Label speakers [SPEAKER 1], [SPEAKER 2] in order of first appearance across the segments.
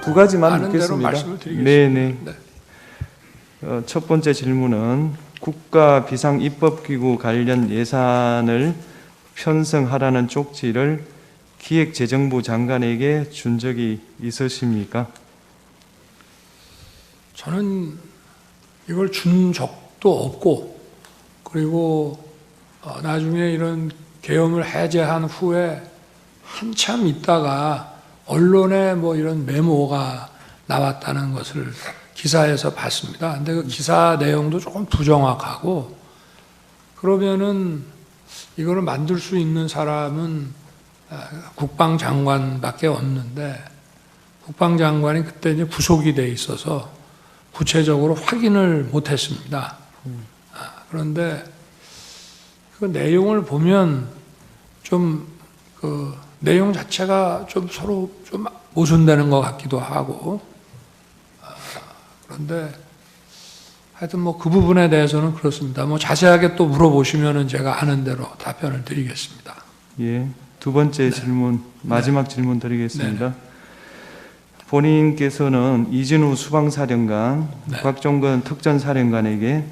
[SPEAKER 1] 두 가지만
[SPEAKER 2] 아는 대로
[SPEAKER 1] 묻겠습니다.
[SPEAKER 2] 말씀을 드리겠습니다.
[SPEAKER 1] 네네.
[SPEAKER 2] 네.
[SPEAKER 1] 첫 번째 질문은 국가 비상입법기구 관련 예산을 편성하라는 쪽지를 기획재정부 장관에게 준 적이 있으십니까?
[SPEAKER 2] 저는 이걸 준 적도 없고, 그리고 나중에 이런 계엄을 해제한 후에 한참 있다가 언론에 뭐 이런 메모가 나왔다는 것을 기사에서 봤습니다. 근데 그 기사 내용도 조금 부정확하고, 그러면은 이거를 만들 수 있는 사람은 국방장관밖에 없는데, 국방장관이 그때 이제 구속이 돼 있어서 구체적으로 확인을 못했습니다. 그런데 그 내용을 보면 좀 그 내용 자체가 좀 서로 좀 모순되는 것 같기도 하고, 그런데 하여튼 뭐 그 부분에 대해서는 그렇습니다. 뭐 자세하게 또 물어보시면은 제가 아는 대로 답변을 드리겠습니다.
[SPEAKER 1] 예. 두 번째 질문, 마지막 질문 드리겠습니다. 본인께서는 이진우 수방사령관, 곽종건 특전사령관에게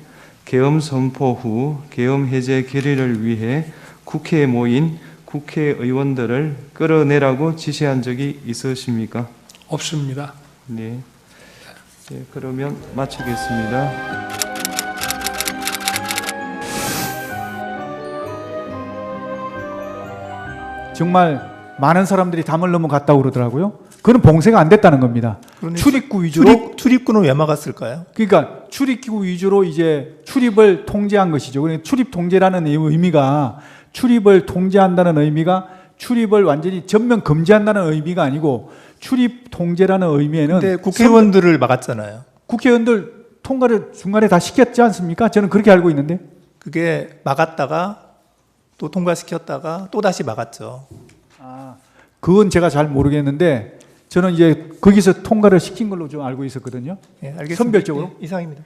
[SPEAKER 1] 계엄 선포 후 계엄 해제 결의를 위해 국회에 모인 국회의원들을 끌어내라고 지시한 적이 있으십니까?
[SPEAKER 2] 없습니다.
[SPEAKER 1] 네. 네, 그러면 마치겠습니다.
[SPEAKER 3] 정말 많은 사람들이 담을 넘어갔다고 그러더라고요. 그건 봉쇄가 안 됐다는 겁니다. 출입구 위주로.
[SPEAKER 4] 출입구는 왜 막았을까요?
[SPEAKER 3] 그러니까 출입구 위주로 이제 출입을 통제한 것이죠. 그러니까 출입 통제라는 의미가, 출입을 통제한다는 의미가 출입을 완전히 전면 금지한다는 의미가 아니고, 출입 통제라는 의미에는
[SPEAKER 4] 근데 국회의원들을 막았잖아요.
[SPEAKER 3] 국회의원들 통과를 중간에 다 시켰지 않습니까? 저는 그렇게 알고 있는데.
[SPEAKER 4] 그게 막았다가 또 통과시켰다가 또 다시 막았죠.
[SPEAKER 3] 그건 제가 잘 모르겠는데, 저는 이제 거기서 통과를 시킨 걸로 좀 알고 있었거든요.
[SPEAKER 4] 예, 알겠습니다.
[SPEAKER 3] 선별적으로.
[SPEAKER 4] 예, 이상입니다.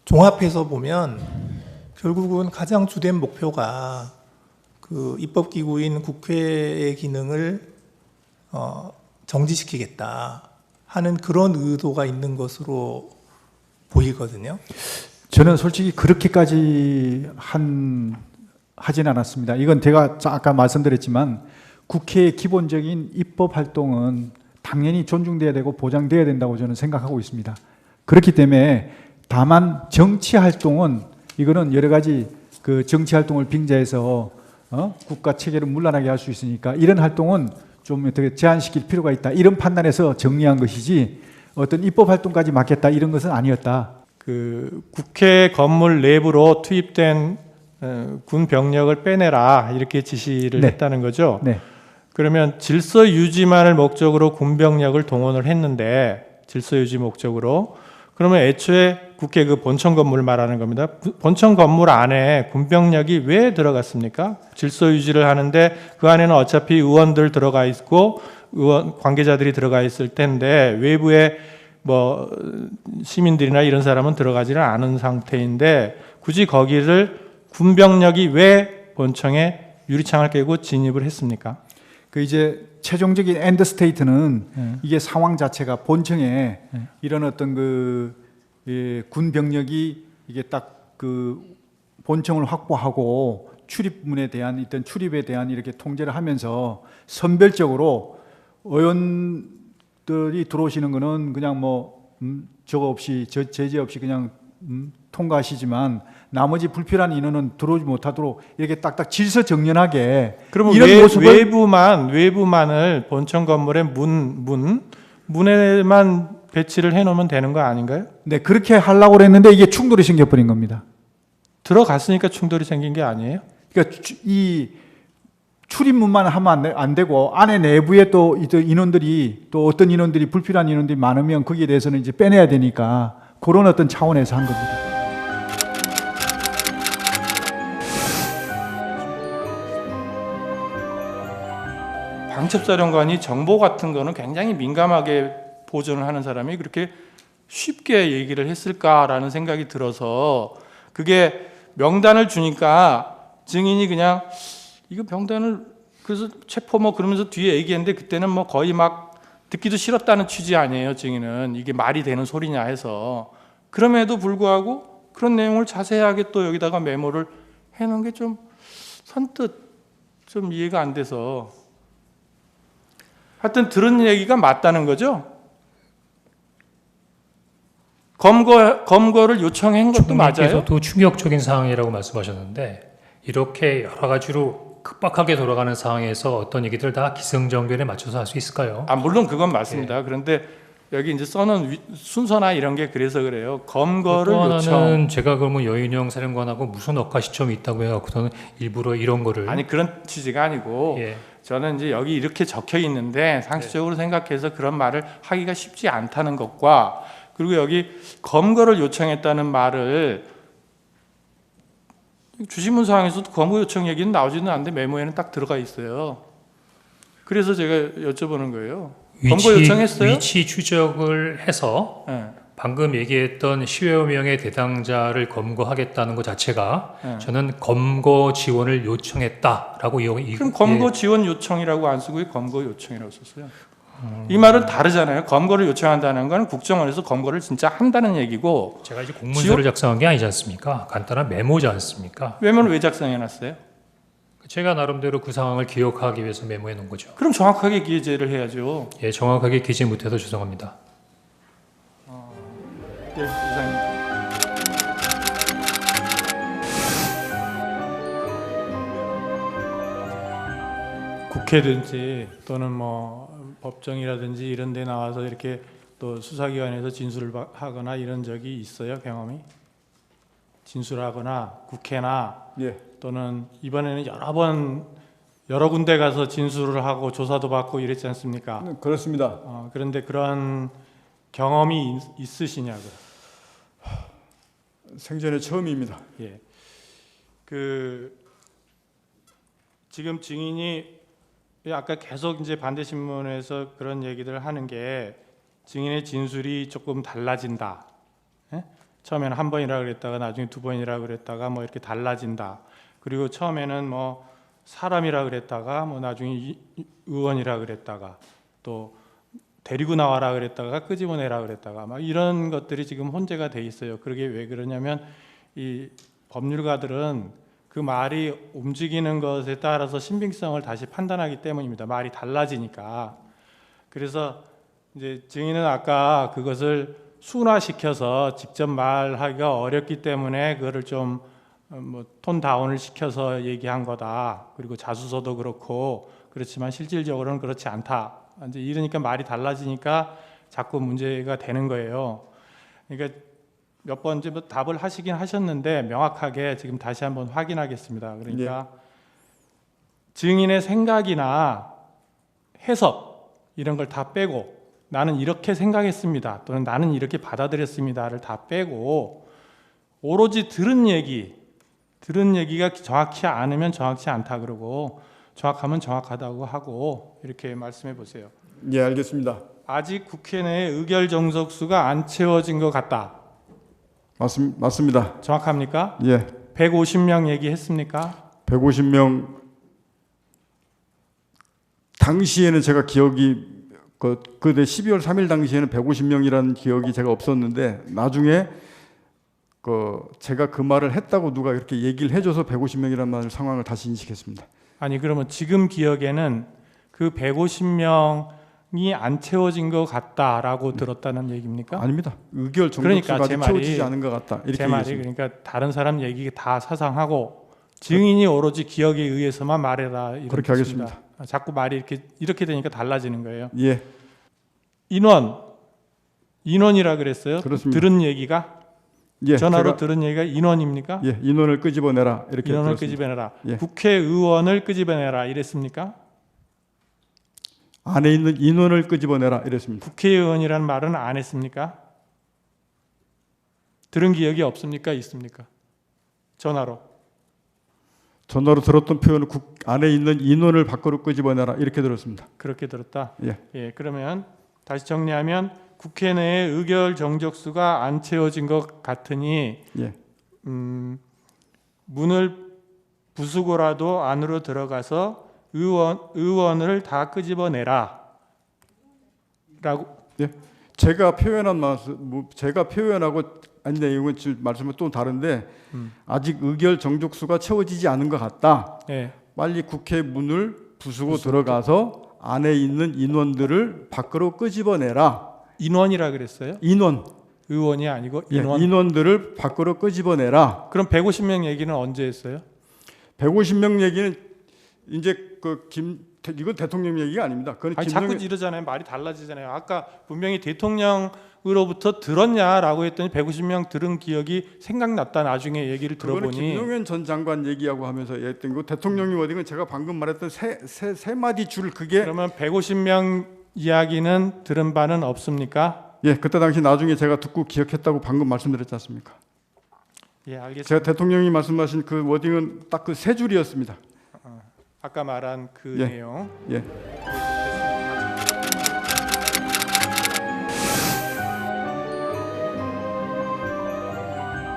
[SPEAKER 4] 종합해서 보면 결국은 가장 주된 목표가 그 입법기구인 국회의 기능을 정지시키겠다 하는 그런 의도가 있는 것으로 보이거든요.
[SPEAKER 3] 저는 솔직히 그렇게까지 하진 않았습니다. 이건 제가 아까 말씀드렸지만, 국회의 기본적인 입법 활동은 당연히 존중돼야 되고 보장돼야 된다고 저는 생각하고 있습니다. 그렇기 때문에 다만 정치 활동은, 이거는 여러 가지 그 정치 활동을 빙자해서 국가 체계를 문란하게 할 수 있으니까 이런 활동은 좀 어떻게 제한시킬 필요가 있다, 이런 판단에서 정리한 것이지, 어떤 입법 활동까지 막겠다 이런 것은 아니었다.
[SPEAKER 5] 그 국회 건물 내부로 투입된 군 병력을 빼내라 이렇게 지시를
[SPEAKER 3] 네.
[SPEAKER 5] 했다는 거죠.
[SPEAKER 3] 네.
[SPEAKER 5] 그러면 질서 유지만을 목적으로 군 병력을 동원을 했는데, 질서 유지 목적으로, 그러면 애초에 국회 그 본청 건물을 말하는 겁니다. 본청 건물 안에 군 병력이 왜 들어갔습니까? 질서 유지를 하는데 그 안에는 어차피 의원들 들어가 있고 의원 관계자들이 들어가 있을 텐데, 외부에 뭐 시민들이나 이런 사람은 들어가지는 않은 상태인데, 굳이 거기를 군병력이 왜 본청에 유리창을 깨고 진입을 했습니까?
[SPEAKER 3] 그 이제 최종적인 엔드 스테이트는 이게 상황 자체가 본청에 이런 어떤 군 병력이 이게 딱 그 본청을 확보하고 출입문에 대한 어떤 출입에 대한 이렇게 통제를 하면서 선별적으로 의원들이 들어오시는 거는 그냥 뭐 저거 없이 제재 없이 그냥 통과하시지만, 나머지 불필요한 인원은 들어오지 못하도록 이렇게 딱딱 질서 정연하게.
[SPEAKER 5] 그러면
[SPEAKER 3] 이런 모습을
[SPEAKER 5] 외부만을 본청 건물의 문에만 배치를 해놓으면 되는 거 아닌가요?
[SPEAKER 3] 네, 그렇게 하려고 그랬는데 이게 충돌이 생겨버린 겁니다.
[SPEAKER 5] 들어갔으니까 충돌이 생긴 게 아니에요?
[SPEAKER 3] 그러니까 이 출입문만 하면 안 되고, 안에 내부에 또 인원들이, 또 어떤 인원들이, 불필요한 인원들이 많으면 거기에 대해서는 이제 빼내야 되니까, 그런 어떤 차원에서 한 겁니다.
[SPEAKER 5] 방첩사령관이 정보 같은 거는 굉장히 민감하게 보존을 하는 사람이 그렇게 쉽게 얘기를 했을까라는 생각이 들어서, 그게 명단을 주니까 증인이 그냥 이거 명단을 그래서 체포 뭐 그러면서 뒤에 얘기했는데, 그때는 뭐 거의 막 듣기도 싫었다는 취지 아니에요. 증인은 이게 말이 되는 소리냐 해서. 그럼에도 불구하고 그런 내용을 자세하게 또 여기다가 메모를 해놓은 게 좀 선뜻 좀 이해가 안 돼서. 하여튼 들은 얘기가 맞다는 거죠. 검거를 요청한 것도 맞아요.
[SPEAKER 6] 주님께서도 충격적인 상황이라고 말씀하셨는데 이렇게 여러 가지로 급박하게 돌아가는 상황에서 어떤 얘기들 다 기승전결에 맞춰서 할 수 있을까요?
[SPEAKER 5] 물론 그건 맞습니다. 그런데 여기 이제 써놓은 순서나 이런 게 그래서 그래요. 검거를
[SPEAKER 6] 또
[SPEAKER 5] 요청.
[SPEAKER 6] 하나는 제가 그러면 여인영 사령관하고 무슨 억하 시점이 있다고 해갖고서는 일부러 이런 거를
[SPEAKER 5] 아니 그런 취지가 아니고
[SPEAKER 6] 예.
[SPEAKER 5] 저는 이제 여기 이렇게 적혀 있는데 상식적으로 생각해서 그런 말을 하기가 쉽지 않다는 것과 그리고 여기 검거를 요청했다는 말을 주신문 사항에서도 검거 요청 얘기는 나오지는 않는데 메모에는 딱 들어가 있어요. 그래서 제가 여쭤보는 거예요. 검거 요청했어요?
[SPEAKER 6] 위치 추적을 해서
[SPEAKER 5] 네.
[SPEAKER 6] 방금 얘기했던 10여 명의 대상자를 검거하겠다는 것 자체가
[SPEAKER 5] 네.
[SPEAKER 6] 저는 검거 지원을 요청했다라고
[SPEAKER 5] 그럼 검거 지원 요청이라고 안 쓰고 왜 검거 요청이라고 썼어요? 이 말은 다르잖아요. 검거를 요청한다는 건 국정원에서 검거를 진짜 한다는 얘기고
[SPEAKER 6] 제가 이제 공문서를 작성한 게 아니지 않습니까? 간단한 메모지 않습니까?
[SPEAKER 5] 메모를 왜 작성해놨어요?
[SPEAKER 6] 제가 나름대로 그 상황을 기억하기 위해서 메모해 놓은 거죠.
[SPEAKER 5] 그럼 정확하게 기재를 해야죠.
[SPEAKER 6] 예, 정확하게 기재 못해서 죄송합니다.
[SPEAKER 5] 예, 이상입니다. 국회든지 또는 뭐 법정이라든지 이런 데 나와서 이렇게 또 수사기관에서 진술을 하거나 이런 적이 있어요, 경험이? 진술하거나 국회나
[SPEAKER 1] 예.
[SPEAKER 5] 또는 이번에는 여러 군데 가서 진술을 하고 조사도 받고 이랬지 않습니까?
[SPEAKER 1] 그렇습니다.
[SPEAKER 5] 그런데 그런 경험이 있으시냐고요?
[SPEAKER 1] 생전에 처음입니다.
[SPEAKER 5] 예. 지금 증인이 아까 계속 이제 반대 신문에서 그런 얘기들을 하는 게 증인의 진술이 조금 달라진다. 예? 처음에는 한 번이라 그랬다가 나중에 두 번이라 그랬다가 뭐 이렇게 달라진다. 그리고 처음에는 뭐 사람이라 그랬다가 뭐 나중에 의원이라 그랬다가 또 데리고 나와라 그랬다가 끄집어내라 그랬다가 막 이런 것들이 지금 혼재가 돼 있어요. 그게 왜 그러냐면 이 법률가들은 그 말이 움직이는 것에 따라서 신빙성을 다시 판단하기 때문입니다. 말이 달라지니까. 그래서 이제 증인은 아까 그것을 순화시켜서 직접 말하기가 어렵기 때문에 그거를 좀 톤 다운을 시켜서 얘기한 거다. 그리고 자수서도 그렇고 그렇지만 실질적으로는 그렇지 않다. 이제 이러니까 말이 달라지니까 자꾸 문제가 되는 거예요. 그러니까 몇 번 이제 답을 하시긴 하셨는데 명확하게 지금 다시 한번 확인하겠습니다. 그러니까 증인의 생각이나 해석 이런 걸 다 빼고 나는 이렇게 생각했습니다. 또는 나는 이렇게 받아들였습니다를 다 빼고 오로지 들은 얘기가 정확히 않으면 정확치 않다 그러고 정확하면 정확하다고 하고 이렇게 말씀해 보세요.
[SPEAKER 1] 예, 알겠습니다.
[SPEAKER 5] 아직 국회 내에 의결 정석수가 안 채워진 것 같다.
[SPEAKER 1] 맞습니다.
[SPEAKER 5] 정확합니까?
[SPEAKER 1] 예.
[SPEAKER 5] 150명 얘기했습니까?
[SPEAKER 1] 150명 당시에는 제가 기억이 그때 12월 3일 당시에는 150명이라는 기억이 제가 없었는데 나중에 제가 그 말을 했다고 누가 이렇게 얘기를 해줘서 150명이라는 상황을 다시 인식했습니다.
[SPEAKER 5] 아니 그러면 지금 기억에는 그 150명이 안 채워진 것 같다라고 들었다는 얘기입니까?
[SPEAKER 1] 아닙니다. 의결
[SPEAKER 5] 그러니까
[SPEAKER 1] 정석수가
[SPEAKER 5] 제
[SPEAKER 1] 아직
[SPEAKER 5] 말이-
[SPEAKER 1] 채워지지 않은 것 같다. 이렇게
[SPEAKER 5] 제 말이
[SPEAKER 1] 얘기했습니다.
[SPEAKER 5] 그러니까 다른 사람 얘기 다 사상하고 증인이 오로지 기억에 의해서만 말해라. 이런
[SPEAKER 1] 그렇게
[SPEAKER 5] 뜻입니다.
[SPEAKER 1] 하겠습니다.
[SPEAKER 5] 자꾸 말이 이렇게 되니까 달라지는 거예요.
[SPEAKER 1] 예,
[SPEAKER 5] 인원이라 그랬어요.
[SPEAKER 1] 그렇습니다.
[SPEAKER 5] 들은 얘기가
[SPEAKER 1] 예,
[SPEAKER 5] 전화로
[SPEAKER 1] 제가-
[SPEAKER 5] 들은 얘기가 인원입니까?
[SPEAKER 1] 예, 인원을 끄집어내라 이렇게
[SPEAKER 5] 인원을
[SPEAKER 1] 들었습니다.
[SPEAKER 5] 끄집어내라.
[SPEAKER 1] 예.
[SPEAKER 5] 국회의원을 끄집어내라 이랬습니까?
[SPEAKER 1] 안에 있는 인원을 끄집어내라 이랬습니다.
[SPEAKER 5] 국회의원이라는 말은 안 했습니까? 들은 기억이 없습니까? 있습니까? 전화로.
[SPEAKER 1] 전화로 들었던 표현은 안에 있는 인원을 밖으로 끄집어내라 이렇게 들었습니다.
[SPEAKER 5] 그렇게 들었다.
[SPEAKER 1] 예.
[SPEAKER 5] 그러면 다시 정리하면 국회 내에 의결 정적수가 안 채워진 것 같으니
[SPEAKER 1] 예.
[SPEAKER 5] 문을 부수고라도 안으로 들어가서 의원을 다 끄집어내라.
[SPEAKER 1] 예. 제가 표현한 말씀, 제가 표현하고 아니 내용은 지금 말씀은 또 다른데 아직 의결 정족수가 채워지지 않은 것 같다.
[SPEAKER 5] 예.
[SPEAKER 1] 빨리 국회 문을 부수고 들어가서 안에 있는 인원들을 밖으로 끄집어내라.
[SPEAKER 5] 인원이라 그랬어요?
[SPEAKER 1] 인원,
[SPEAKER 5] 의원이 아니고
[SPEAKER 1] 예,
[SPEAKER 5] 인원.
[SPEAKER 1] 인원들을 밖으로 끄집어내라.
[SPEAKER 5] 그럼 150명 얘기는 언제 했어요?
[SPEAKER 1] 150명 얘기는 이제 이건 대통령 얘기가 아닙니다. 그건
[SPEAKER 5] 아니 자꾸 이러잖아요. 말이 달라지잖아요. 아까 분명히 대통령으로부터 들었냐라고 했더니 150명 들은 기억이 생각났다. 나중에 얘기를
[SPEAKER 1] 그거는
[SPEAKER 5] 들어보니
[SPEAKER 1] 김용현 전 장관 얘기하고 하면서 했던 거 대통령이 어디 건 제가 방금 말했던 세 마디 줄 그게
[SPEAKER 5] 그러면 150명 이야기는 들은 바는 없습니까?
[SPEAKER 1] 예 그때 당시 나중에 제가 듣고 기억했다고 방금 말씀드렸지 않습니까?
[SPEAKER 5] 예, 알겠습니다.
[SPEAKER 1] 제가 대통령이 말씀하신 그 워딩은 딱 그 세 줄이었습니다.
[SPEAKER 5] 아까 말한 그
[SPEAKER 1] 예.
[SPEAKER 5] 내용.
[SPEAKER 1] 예.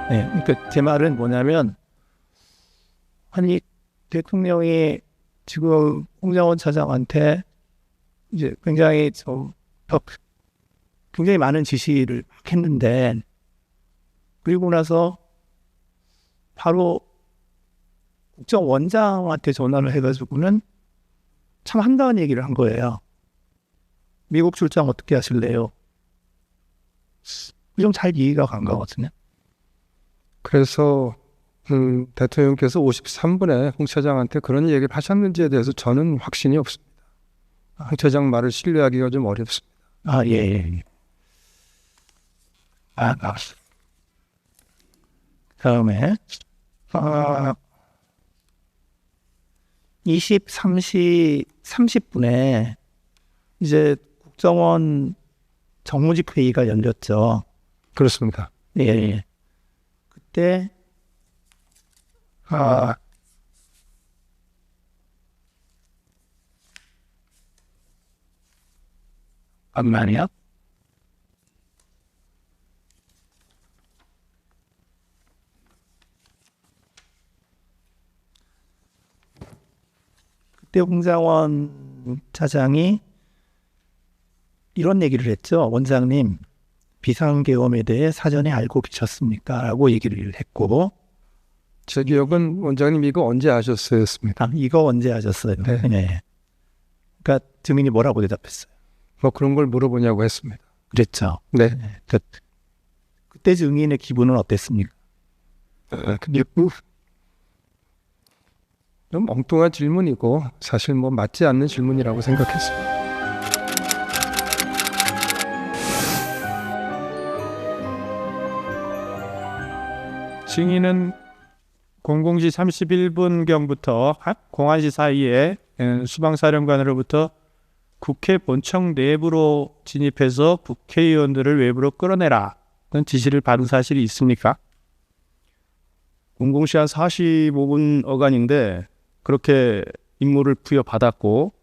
[SPEAKER 4] 네, 그러니까 제 말은 뭐냐면 아니 대통령이 지금 홍장원 차장한테 이제 굉장히 굉장히 많은 지시를 했는데 그리고 나서 바로 국정원장한테 전화를 해가지고는 참 한가한 얘기를 한 거예요. 미국 출장 어떻게 하실래요? 좀 잘 이해가 간 거거든요.
[SPEAKER 7] 그래서 대통령께서 53분에 홍 차장한테 그런 얘기를 하셨는지에 대해서 저는 확신이 없습니다. 홍 차장 말을 신뢰하기가 좀 어렵습니다.
[SPEAKER 4] 아, 예. 다음에 23시 30분에 이제 국정원 정무직 회의가 열렸죠.
[SPEAKER 7] 그렇습니다.
[SPEAKER 4] 예. 그때 잠깐만요. 그때 홍장원 차장이 이런 얘기를 했죠. 원장님, 비상계엄에 대해 사전에 알고 계셨습니까? 라고 얘기를 했고
[SPEAKER 7] 제 기억은 원장님 이거 언제 아셨어요?였습니다.
[SPEAKER 4] 이거 언제 하셨어요?
[SPEAKER 7] 네.
[SPEAKER 4] 그러니까 증인이 뭐라고 대답했어요?
[SPEAKER 7] 뭐 그런 걸 물어보냐고 했습니다.
[SPEAKER 4] 그랬죠.
[SPEAKER 7] 네.
[SPEAKER 4] 그러니까 그때 증인의 기분은 어땠습니까?
[SPEAKER 7] 근데 좀 엉뚱한 질문이고 사실 뭐 맞지 않는 질문이라고 생각했습니다.
[SPEAKER 5] 증인은 00시 31분경부터 01시 사이에 수방사령관으로부터 국회 본청 내부로 진입해서 국회의원들을 외부로 끌어내라는 지시를 받은 사실이 있습니까?
[SPEAKER 8] 00시 한 45분 어간인데 그렇게 임무를 부여받았고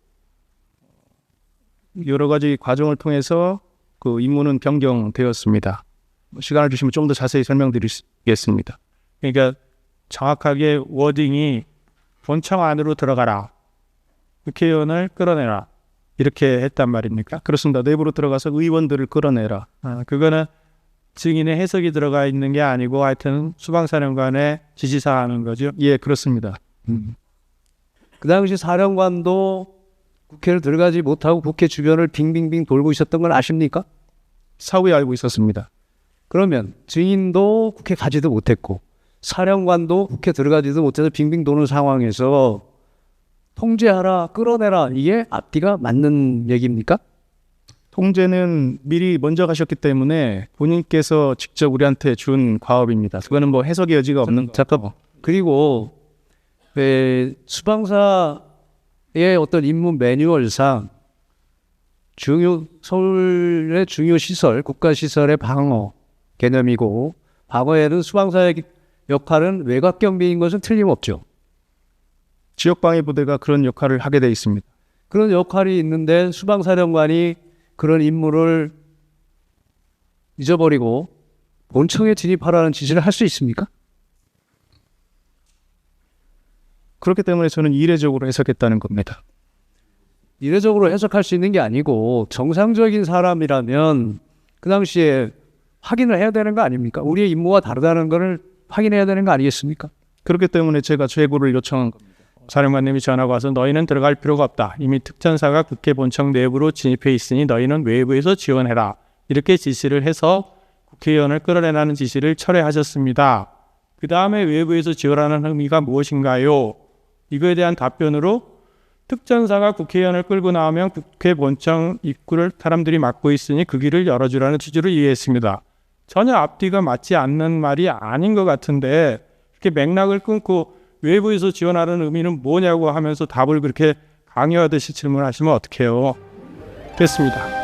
[SPEAKER 8] 여러 가지 과정을 통해서 그 임무는 변경되었습니다. 시간을 주시면 좀 더 자세히 설명드리겠습니다.
[SPEAKER 5] 그러니까 정확하게 워딩이 본청 안으로 들어가라, 국회의원을 끌어내라 이렇게 했단 말입니까?
[SPEAKER 8] 그렇습니다. 내부로 들어가서 의원들을 끌어내라.
[SPEAKER 5] 그거는 증인의 해석이 들어가 있는 게 아니고 하여튼 수방사령관의 지시사항인 거죠?
[SPEAKER 8] 예, 그렇습니다.
[SPEAKER 9] 그 당시 사령관도 국회를 들어가지 못하고 국회 주변을 빙빙빙 돌고 있었던 건 아십니까?
[SPEAKER 8] 사후에 알고 있었습니다.
[SPEAKER 9] 그러면 증인도 국회 가지도 못했고 사령관도 국회 들어가지도 못해서 빙빙 도는 상황에서 통제하라, 끌어내라, 이게 앞뒤가 맞는 얘기입니까?
[SPEAKER 8] 통제는 미리 먼저 가셨기 때문에 본인께서 직접 우리한테 준 과업입니다. 그거는 뭐 해석의 여지가 없는.
[SPEAKER 9] 잠깐만. 그리고 수방사의 어떤 임무 매뉴얼상 서울의 중요 시설, 국가 시설의 방어 개념이고 방어에는 수방사의 역할은 외곽 경비인 것은 틀림없죠.
[SPEAKER 8] 지역방위 부대가 그런 역할을 하게 돼 있습니다.
[SPEAKER 9] 그런 역할이 있는데 수방사령관이 그런 임무를 잊어버리고 본청에 진입하라는 지시를 할 수 있습니까?
[SPEAKER 8] 그렇기 때문에 저는 이례적으로 해석했다는 겁니다.
[SPEAKER 9] 이례적으로 해석할 수 있는 게 아니고 정상적인 사람이라면 그 당시에 확인을 해야 되는 거 아닙니까? 우리의 임무와 다르다는 것을 확인해야 되는 거 아니겠습니까?
[SPEAKER 8] 그렇기 때문에 제가 제보를 요청한 겁니다. 사령관님이 전화가 와서 너희는 들어갈 필요가 없다. 이미 특전사가 국회 본청 내부로 진입해 있으니 너희는 외부에서 지원해라. 이렇게 지시를 해서 국회의원을 끌어내라는 지시를 철회하셨습니다. 그 다음에 외부에서 지원하는 의미가 무엇인가요? 이거에 대한 답변으로 특전사가 국회의원을 끌고 나오면 국회 본청 입구를 사람들이 막고 있으니 그 길을 열어주라는 취지로 이해했습니다. 전혀 앞뒤가 맞지 않는 말이 아닌 것 같은데 이렇게 맥락을 끊고 외부에서 지원하는 의미는 뭐냐고 하면서 답을 그렇게 강요하듯이 질문하시면 어떡해요. 됐습니다.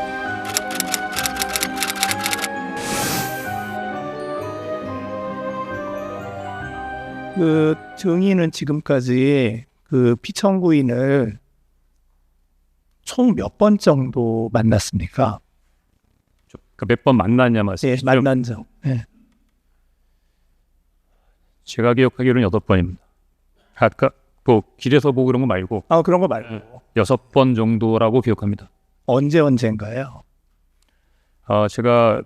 [SPEAKER 4] 그 증인은 지금까지 그 피청구인을 총 몇 번 정도 만났습니까?
[SPEAKER 10] 몇 번 만났냐
[SPEAKER 4] 네,
[SPEAKER 10] 말씀이시죠?
[SPEAKER 4] 만난 적. 네.
[SPEAKER 10] 제가 기억하기로는 8번입니다. 아까 뭐 길에서 보고 그런 거 말고
[SPEAKER 4] 아, 그런 거 말고
[SPEAKER 10] 6번 정도라고 기억합니다.
[SPEAKER 4] 언제인가요?
[SPEAKER 10] 제가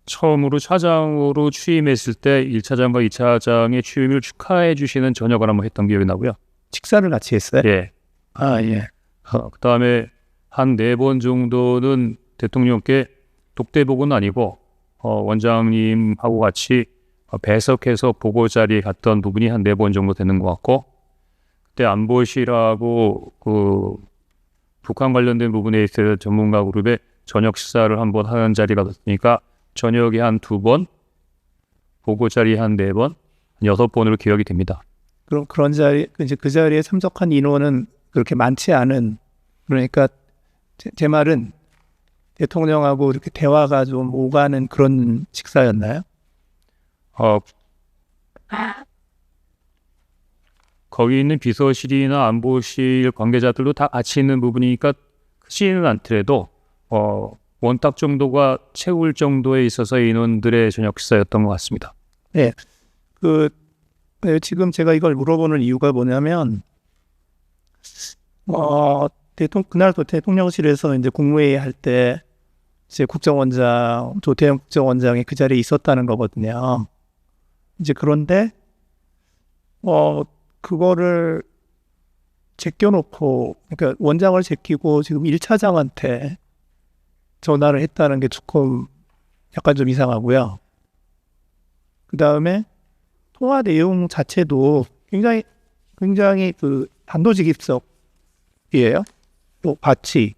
[SPEAKER 10] 처음으로 차장으로 취임했을 때 1차장과 2차장의 취임을 축하해 주시는 저녁을 한번 했던 기억이 나고요.
[SPEAKER 4] 식사를 같이 했어요?
[SPEAKER 10] 예.
[SPEAKER 4] 아, 예.
[SPEAKER 10] 그 다음에 한 4번 정도는 대통령께 독대복은 아니고 원장님하고 같이 배석해서 보고 자리에 갔던 부분이 한 4번 정도 되는 것 같고, 그때 안보실하고 그 북한 관련된 부분에 있어서 전문가 그룹의 저녁 식사를 한번 하는 자리가 됐으니까 저녁에 한 2번, 보고 자리에 한 4번, 6번으로 기억이 됩니다.
[SPEAKER 4] 그럼 그런 자리, 이제 그 자리에 참석한 인원은 그렇게 많지 않은, 그러니까 제 말은 대통령하고 이렇게 대화가 좀 오가는 그런 식사였나요?
[SPEAKER 10] 거기 있는 비서실이나 안보실 관계자들도 다 같이 있는 부분이니까 크지는 않더라도 원탁 정도가 채울 정도에 있어서 인원들의 저녁 식사였던 것 같습니다.
[SPEAKER 4] 네. 지금 제가 이걸 물어보는 이유가 뭐냐면, 그날 대통령실에서 이제 국무회의 할 때, 이제 국정원장, 조태현 국정원장이 그 자리에 있었다는 거거든요. 이제 그런데, 그거를 제껴놓고, 그러니까 원장을 제끼고 지금 1차장한테 전화를 했다는 게 조금 약간 좀 이상하고요. 그 다음에 통화 내용 자체도 굉장히 그 단도직입적이에요. 또 바치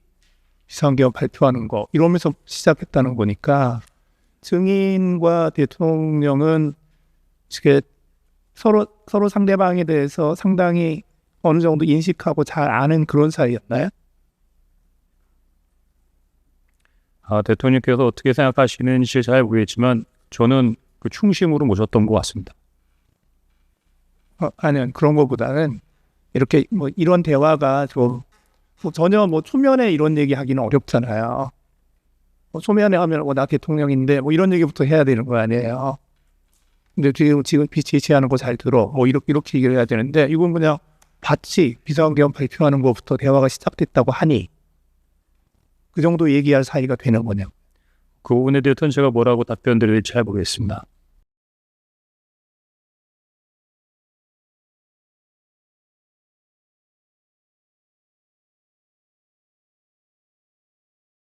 [SPEAKER 4] 비상계엄 발표하는 거 이러면서 시작했다는 거니까 증인과 대통령은 이게 서로 상대방에 대해서 상당히 어느 정도 인식하고 잘 아는 그런 사이였나요?
[SPEAKER 10] 대통령께서 어떻게 생각하시는지 잘 모르겠지만 저는 그 충심으로 모셨던 것 같습니다.
[SPEAKER 4] 아니요, 그런 것보다는 이렇게 뭐 이런 대화가 좀 전혀 뭐 초면에 이런 얘기 하기는 어렵잖아요. 초면에 하면 나 대통령인데 뭐 이런 얘기부터 해야 되는 거 아니에요. 근데 지금 제시하는 거 잘 들어. 뭐 이렇게 얘기를 해야 되는데 이건 그냥 바치 비상계엄 발표하는 것부터 대화가 시작됐다고 하니 그 정도 얘기할 사이가 되는 거냐고.
[SPEAKER 10] 그 부분에 대해서는 제가 뭐라고 답변 드려야 될지 잘 모르겠습니다.